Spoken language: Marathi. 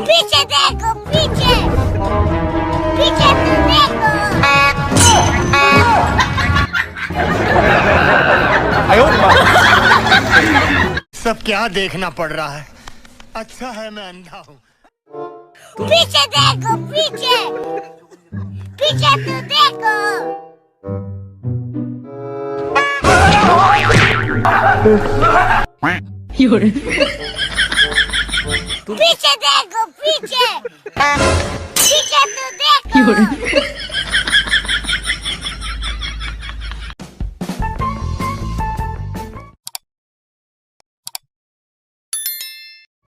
पीछे देखो पीछे पीछे तो देखो सब क्या देखना पड़ रहा है। अच्छा है मैं अंधा हूँ। पीछे देखो पीछे पीछे तो देखो पीछे देखो पीछे पीछे तो देखो